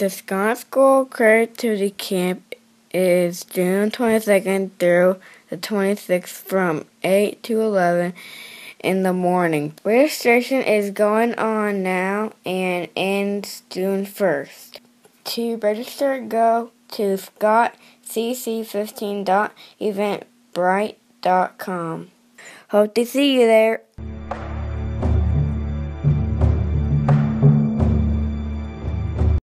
The Scott School Creativity Camp is June 22nd through the 26th from 8 to 11 in the morning. Registration is going on now and ends June 1st. To register, go to scottcc15.eventbrite.com. Hope to see you there.